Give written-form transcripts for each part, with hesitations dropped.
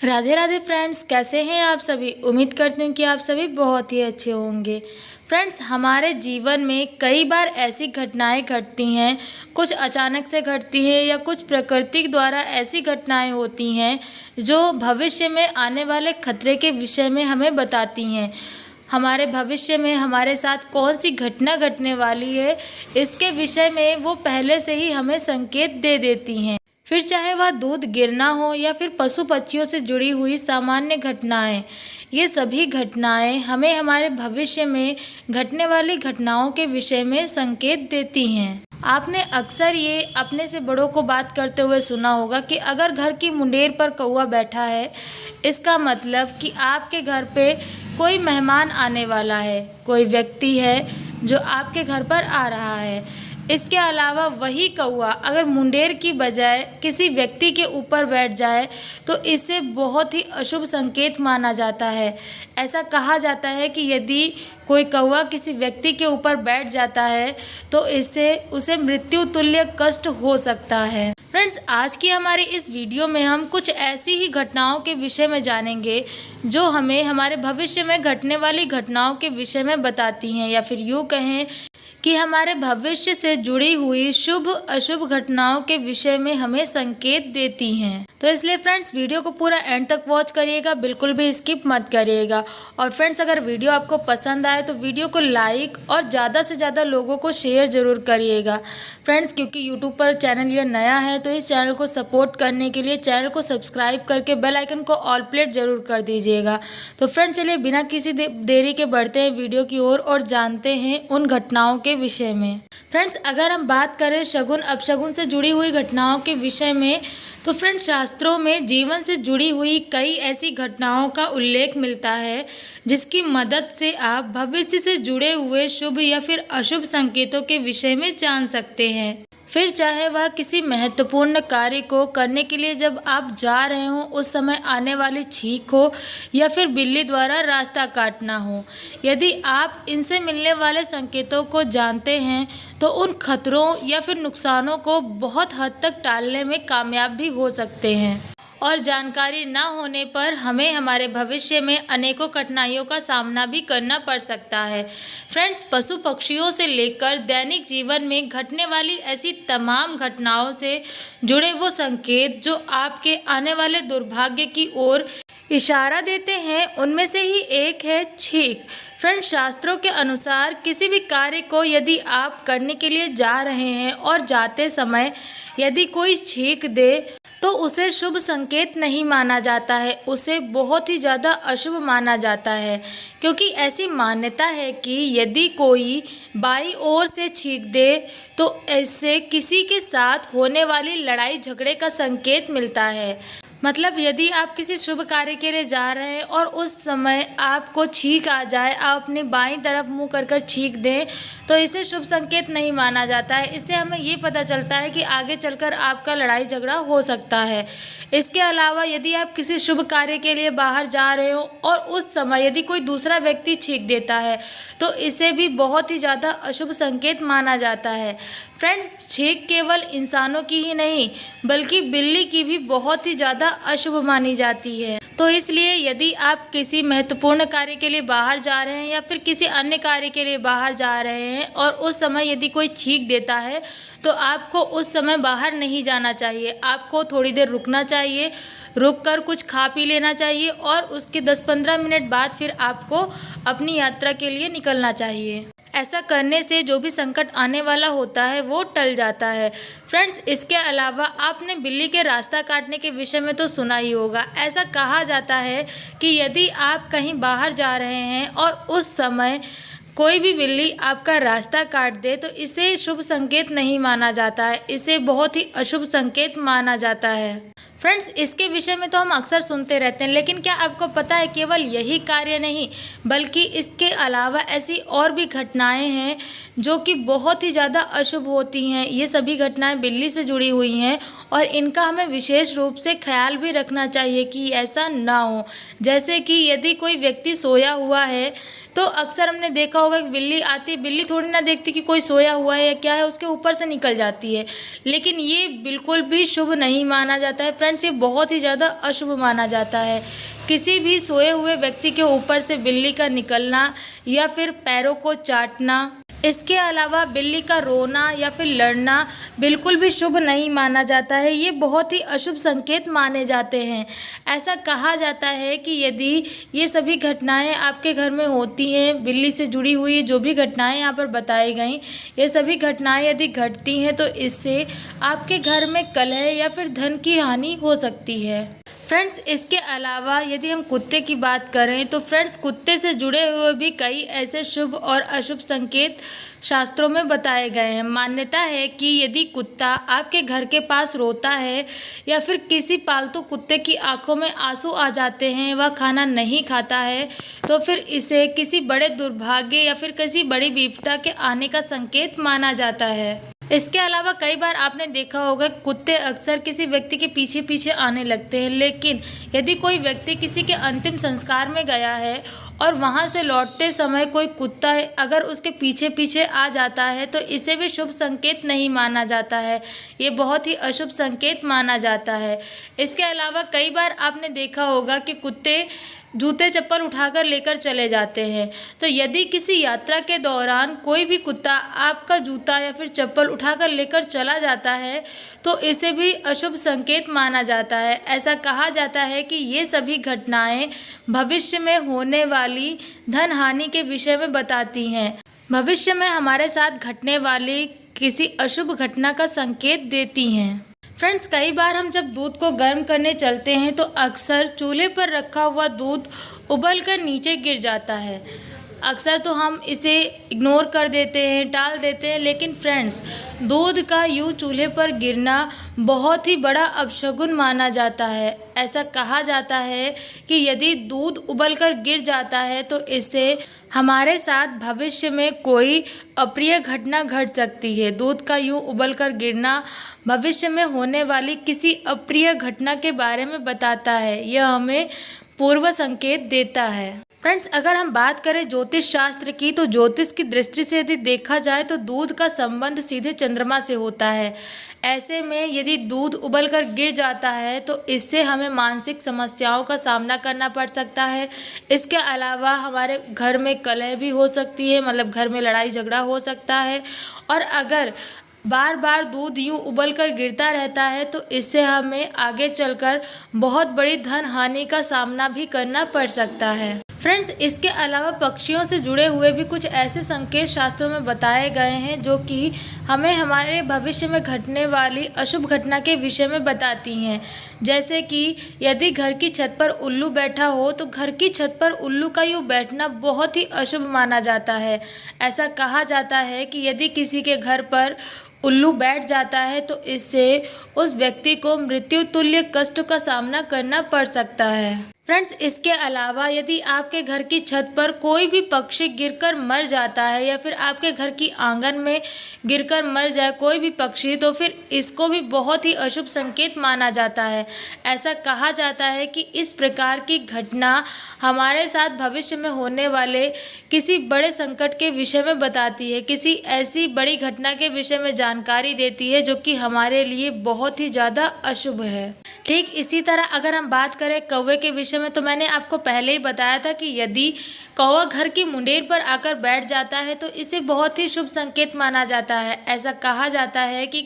Radhe Radhe friends, कैसे हैं आप सभी। उम्मीद करती हूँ कि आप सभी बहुत ही अच्छे होंगे। फ्रेंड्स, हमारे जीवन में कई बार ऐसी घटनाएं घटती हैं, कुछ अचानक से घटती हैं या कुछ प्रकृति द्वारा ऐसी घटनाएं होती हैं जो भविष्य में आने वाले खतरे के विषय में हमें बताती हैं। हमारे भविष्य में हमारे साथ कौन सी घटना घटने वाली है, इसके विषय में वो पहले से ही हमें संकेत दे देती हैं। फिर चाहे वह दूध गिरना हो या फिर पशु पक्षियों से जुड़ी हुई सामान्य घटनाएं, ये सभी घटनाएं हमें हमारे भविष्य में घटने वाली घटनाओं के विषय में संकेत देती हैं। आपने अक्सर ये अपने से बड़ों को बात करते हुए सुना होगा कि अगर घर की मुंडेर पर कौवा बैठा है, इसका मतलब कि आपके घर पे कोई मेहमान आने वाला है, कोई व्यक्ति है जो आपके घर पर आ रहा है। इसके अलावा वही कौवा अगर मुंडेर की बजाय किसी व्यक्ति के ऊपर बैठ जाए तो इसे बहुत ही अशुभ संकेत माना जाता है। ऐसा कहा जाता है कि यदि कोई कौवा किसी व्यक्ति के ऊपर बैठ जाता है तो इससे उसे मृत्यु तुल्य कष्ट हो सकता है। फ्रेंड्स, आज की हमारी इस वीडियो में हम कुछ ऐसी ही घटनाओं के विषय में जानेंगे जो हमें हमारे भविष्य में घटने वाली घटनाओं के विषय में बताती हैं, या फिर यूँ कहें कि हमारे भविष्य से जुड़ी हुई शुभ अशुभ घटनाओं के विषय में हमें संकेत देती हैं। तो इसलिए फ्रेंड्स, वीडियो को पूरा एंड तक वॉच करिएगा, बिल्कुल भी स्किप मत करिएगा। और फ्रेंड्स, अगर वीडियो आपको पसंद आए तो वीडियो को लाइक और ज़्यादा से ज़्यादा लोगों को शेयर ज़रूर करिएगा। फ्रेंड्स, क्योंकि यूट्यूब पर चैनल ये नया है तो इस चैनल को सपोर्ट करने के लिए चैनल को सब्सक्राइब करके बेल आइकन को ऑल प्लेट ज़रूर कर दीजिएगा। तो फ्रेंड्स, चलिए बिना किसी देरी के बढ़ते हैं वीडियो की ओर और जानते हैं उन घटनाओं के विषय में। फ्रेंड्स, अगर हम बात करें शगुन अपशगुन से जुड़ी हुई घटनाओं के विषय में, तो फ्रेंड्स, शास्त्रों में जीवन से जुड़ी हुई कई ऐसी घटनाओं का उल्लेख मिलता है जिसकी मदद से आप भविष्य से जुड़े हुए शुभ या फिर अशुभ संकेतों के विषय में जान सकते हैं। फिर चाहे वह किसी महत्वपूर्ण कार्य को करने के लिए जब आप जा रहे हो उस समय आने वाली छींक हो या फिर बिल्ली द्वारा रास्ता काटना हो, यदि आप इनसे मिलने वाले संकेतों को जानते हैं तो उन खतरों या फिर नुकसानों को बहुत हद तक टालने में कामयाब भी हो सकते हैं। और जानकारी न होने पर हमें हमारे भविष्य में अनेकों कठिनाइयों का सामना भी करना पड़ सकता है। फ्रेंड्स, पशु पक्षियों से लेकर दैनिक जीवन में घटने वाली ऐसी तमाम घटनाओं से जुड़े वो संकेत जो आपके आने वाले दुर्भाग्य की ओर इशारा देते हैं, उनमें से ही एक है छींक। फ्रेंड्स, शास्त्रों के अनुसार किसी भी कार्य को यदि आप करने के लिए जा रहे हैं और जाते समय यदि कोई छींक दे तो उसे शुभ संकेत नहीं माना जाता है, उसे बहुत ही ज़्यादा अशुभ माना जाता है। क्योंकि ऐसी मान्यता है कि यदि कोई बाईं ओर से छींक दे तो इससे किसी के साथ होने वाली लड़ाई झगड़े का संकेत मिलता है। मतलब यदि आप किसी शुभ कार्य के लिए जा रहे हैं और उस समय आपको छींक आ जाए, आप अपनी बाईं तरफ मुंह कर छींक दें तो इसे शुभ संकेत नहीं माना जाता है। इससे हमें ये पता चलता है कि आगे चलकर आपका लड़ाई झगड़ा हो सकता है। इसके अलावा यदि आप किसी शुभ कार्य के लिए बाहर जा रहे हो और उस समय यदि कोई दूसरा व्यक्ति छींक देता है तो इसे भी बहुत ही ज़्यादा अशुभ संकेत माना जाता है। फ्रेंड्स, छींक केवल इंसानों की ही नहीं बल्कि बिल्ली की भी बहुत ही ज़्यादा अशुभ मानी जाती है। तो इसलिए यदि आप किसी महत्वपूर्ण कार्य के लिए बाहर जा रहे हैं या फिर किसी अन्य कार्य के लिए बाहर जा रहे हैं और उस समय यदि कोई छींक देता है तो आपको उस समय बाहर नहीं जाना चाहिए। आपको थोड़ी देर रुकना चाहिए, रुक कर कुछ खा पी लेना चाहिए और उसके 10-15 मिनट बाद फिर आपको अपनी यात्रा के लिए निकलना चाहिए। ऐसा करने से जो भी संकट आने वाला होता है वो टल जाता है। फ्रेंड्स, इसके अलावा आपने बिल्ली के रास्ता काटने के विषय में तो सुना ही होगा। ऐसा कहा जाता है कि यदि आप कहीं बाहर जा रहे हैं और उस समय कोई भी बिल्ली आपका रास्ता काट दे तो इसे शुभ संकेत नहीं माना जाता है, इसे बहुत ही अशुभ संकेत माना जाता है। फ्रेंड्स, इसके विषय में तो हम अक्सर सुनते रहते हैं, लेकिन क्या आपको पता है केवल यही कार्य नहीं बल्कि इसके अलावा ऐसी और भी घटनाएं हैं जो कि बहुत ही ज़्यादा अशुभ होती हैं। ये सभी घटनाएं बिल्ली से जुड़ी हुई हैं और इनका हमें विशेष रूप से ख्याल भी रखना चाहिए कि ऐसा ना हो। जैसे कि यदि कोई व्यक्ति सोया हुआ है तो अक्सर हमने देखा होगा कि बिल्ली आती, बिल्ली थोड़ी ना देखती कि कोई सोया हुआ है या क्या है, उसके ऊपर से निकल जाती है। लेकिन ये बिल्कुल भी शुभ नहीं माना जाता है फ्रेंड्स, ये बहुत ही ज़्यादा अशुभ माना जाता है। किसी भी सोए हुए व्यक्ति के ऊपर से बिल्ली का निकलना या फिर पैरों को चाटना, इसके अलावा बिल्ली का रोना या फिर लड़ना बिल्कुल भी शुभ नहीं माना जाता है। ये बहुत ही अशुभ संकेत माने जाते हैं। ऐसा कहा जाता है कि यदि ये सभी घटनाएं आपके घर में होती हैं, बिल्ली से जुड़ी हुई जो भी घटनाएं यहाँ पर बताई गई, ये सभी घटनाएं यदि घटती हैं तो इससे आपके घर में कलह या फिर धन की हानि हो सकती है। फ्रेंड्स, इसके अलावा यदि हम कुत्ते की बात करें तो फ्रेंड्स, कुत्ते से जुड़े हुए भी कई ऐसे शुभ और अशुभ संकेत शास्त्रों में बताए गए हैं। मान्यता है कि यदि कुत्ता आपके घर के पास रोता है या फिर किसी पालतू कुत्ते की आंखों में आंसू आ जाते हैं, वह खाना नहीं खाता है, तो फिर इसे किसी बड़े दुर्भाग्य या फिर किसी बड़ी विपदा के आने का संकेत माना जाता है। इसके अलावा कई बार आपने देखा होगा कुत्ते अक्सर किसी व्यक्ति के पीछे पीछे आने लगते हैं, लेकिन यदि कोई व्यक्ति किसी के अंतिम संस्कार में गया है और वहां से लौटते समय कोई कुत्ता अगर उसके पीछे पीछे आ जाता है तो इसे भी शुभ संकेत नहीं माना जाता है, ये बहुत ही अशुभ संकेत माना जाता है। इसके अलावा कई बार आपने देखा होगा कि कुत्ते जूते चप्पल उठाकर लेकर चले जाते हैं, तो यदि किसी यात्रा के दौरान कोई भी कुत्ता आपका जूता या फिर चप्पल उठाकर लेकर चला जाता है तो इसे भी अशुभ संकेत माना जाता है। ऐसा कहा जाता है कि ये सभी घटनाएं भविष्य में होने वाली धन हानि के विषय में बताती हैं, भविष्य में हमारे साथ घटने वाली किसी अशुभ घटना का संकेत देती हैं। फ्रेंड्स, कई बार हम जब दूध को गर्म करने चलते हैं तो अक्सर चूल्हे पर रखा हुआ दूध उबलकर नीचे गिर जाता है। अक्सर तो हम इसे इग्नोर कर देते हैं, टाल देते हैं, लेकिन फ्रेंड्स, दूध का यूं चूल्हे पर गिरना बहुत ही बड़ा अपशगुन माना जाता है। ऐसा कहा जाता है कि यदि दूध उबलकर गिर जाता है तो इससे हमारे साथ भविष्य में कोई अप्रिय घटना घट सकती है। दूध का यूं उबलकर गिरना भविष्य में होने वाली किसी अप्रिय घटना के बारे में बताता है, यह हमें पूर्व संकेत देता है। फ्रेंड्स, अगर हम बात करें ज्योतिष शास्त्र की तो ज्योतिष की दृष्टि से यदि देखा जाए तो दूध का संबंध सीधे चंद्रमा से होता है। ऐसे में यदि दूध उबलकर गिर जाता है तो इससे हमें मानसिक समस्याओं का सामना करना पड़ सकता है। इसके अलावा हमारे घर में कलह भी हो सकती है, मतलब घर में लड़ाई झगड़ा हो सकता है। और अगर बार बार दूध यूँ उबल कर गिरता रहता है तो इससे हमें आगे चलकर बहुत बड़ी धन हानि का सामना भी करना पड़ सकता है। फ्रेंड्स, इसके अलावा पक्षियों से जुड़े हुए भी कुछ ऐसे संकेत शास्त्रों में बताए गए हैं जो कि हमें हमारे भविष्य में घटने वाली अशुभ घटना के विषय में बताती हैं। जैसे कि यदि घर की छत पर उल्लू बैठा हो तो घर की छत पर उल्लू का यूँ बैठना बहुत ही अशुभ माना जाता है। ऐसा कहा जाता है कि यदि किसी के घर पर उल्लू बैठ जाता है तो इससे उस व्यक्ति को मृत्यु तुल्य कष्ट का सामना करना पड़ सकता है। फ्रेंड्स, इसके अलावा यदि आपके घर की छत पर कोई भी पक्षी गिरकर मर जाता है या फिर आपके घर की आंगन में गिरकर मर जाए कोई भी पक्षी, तो फिर इसको भी बहुत ही अशुभ संकेत माना जाता है। ऐसा कहा जाता है कि इस प्रकार की घटना हमारे साथ भविष्य में होने वाले किसी बड़े संकट के विषय में बताती है, किसी ऐसी बड़ी घटना के विषय में जानकारी देती है जो कि हमारे लिए बहुत ही ज़्यादा अशुभ है। ठीक इसी तरह अगर हम बात करें कौवे के विषय में, तो मैंने आपको पहले ही बताया था कि यदि कौवा घर की मुंडेर पर आकर बैठ जाता है तो इसे बहुत ही शुभ संकेत माना जाता है। ऐसा कहा जाता है कि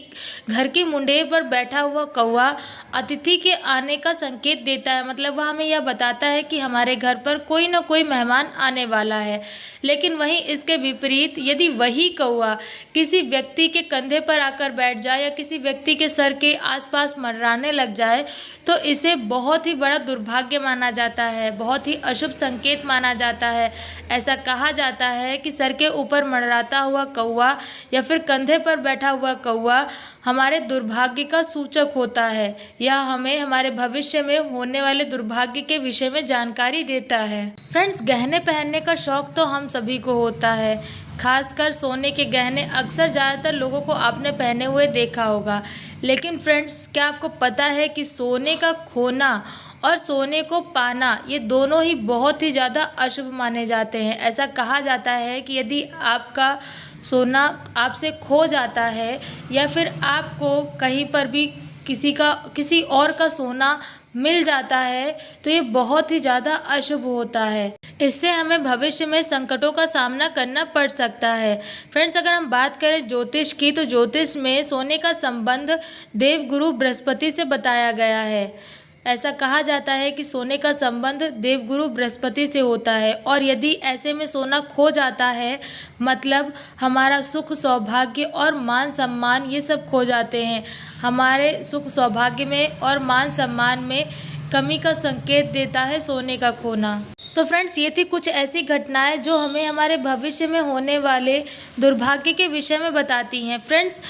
घर की मुंडेर पर बैठा हुआ कौवा अतिथि के आने का संकेत देता है, मतलब वह हमें यह बताता है कि हमारे घर पर कोई न कोई मेहमान आने वाला है। लेकिन वहीं इसके विपरीत यदि वही कौवा किसी व्यक्ति के कंधे पर आकर बैठ जाए या किसी व्यक्ति के सर के आसपास मंडराने लग जाए तो इसे बहुत ही बड़ा दुर्भाग्य माना जाता है, बहुत ही अशुभ संकेत माना जाता है। ऐसा कहा जाता है कि सर के ऊपर मंडराता हुआ कौवा या फिर कंधे पर बैठा हुआ कौवा हमारे दुर्भाग्य का सूचक होता है। यह हमें हमारे भविष्य में होने वाले दुर्भाग्य के विषय में जानकारी देता है। फ्रेंड्स, गहने पहनने का शौक तो हम सभी को होता है, खासकर सोने के गहने अक्सर ज़्यादातर लोगों को आपने पहने हुए देखा होगा। लेकिन फ्रेंड्स, क्या आपको पता है कि सोने का खोना और सोने को पाना, ये दोनों ही बहुत ही ज़्यादा अशुभ माने जाते हैं। ऐसा कहा जाता है कि यदि आपका सोना आपसे खो जाता है या फिर आपको कहीं पर भी किसी और का सोना मिल जाता है तो ये बहुत ही ज़्यादा अशुभ होता है। इससे हमें भविष्य में संकटों का सामना करना पड़ सकता है। फ्रेंड्स, अगर हम बात करें ज्योतिष की, तो ज्योतिष में सोने का संबंध देवगुरु बृहस्पति से बताया गया है। ऐसा कहा जाता है कि सोने का संबंध देवगुरु बृहस्पति से होता है और यदि ऐसे में सोना खो जाता है मतलब हमारा सुख सौभाग्य और मान सम्मान ये सब खो जाते हैं। हमारे सुख सौभाग्य में और मान सम्मान में कमी का संकेत देता है सोने का खोना। तो फ्रेंड्स, ये थी कुछ ऐसी घटनाएं जो हमें हमारे भविष्य में होने वाले दुर्भाग्य के विषय में बताती हैं। फ्रेंड्स,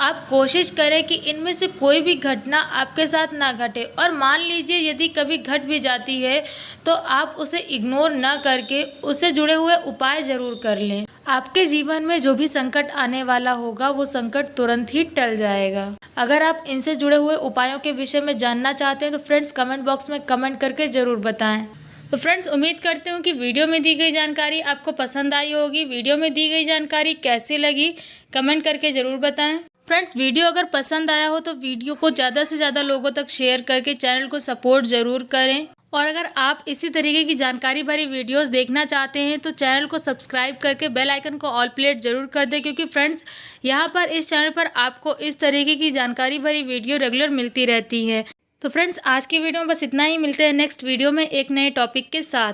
आप कोशिश करें कि इनमें से कोई भी घटना आपके साथ ना घटे और मान लीजिए यदि कभी घट भी जाती है तो आप उसे इग्नोर ना करके उससे जुड़े हुए उपाय ज़रूर कर लें। आपके जीवन में जो भी संकट आने वाला होगा वो संकट तुरंत ही टल जाएगा। अगर आप इनसे जुड़े हुए उपायों के विषय में जानना चाहते हैं तो फ्रेंड्स कमेंट बॉक्स में कमेंट करके ज़रूर बताएं। तो फ्रेंड्स, उम्मीद करते हूँ कि वीडियो में दी गई जानकारी आपको पसंद आई होगी। वीडियो में दी गई जानकारी कैसी लगी कमेंट करके ज़रूर बताएं। फ्रेंड्स, वीडियो अगर पसंद आया हो तो वीडियो को ज़्यादा से ज़्यादा लोगों तक शेयर करके चैनल को सपोर्ट ज़रूर करें। और अगर आप इसी तरीके की जानकारी भरी वीडियोस देखना चाहते हैं तो चैनल को सब्सक्राइब करके बेल आइकन को ऑल प्लेट ज़रूर कर दें, क्योंकि फ्रेंड्स यहाँ पर इस चैनल पर आपको इस तरीके की जानकारी भरी वीडियो रेगुलर मिलती रहती है। तो फ्रेंड्स, आज की वीडियो में बस इतना ही। मिलते हैं नेक्स्ट वीडियो में एक नए टॉपिक के साथ।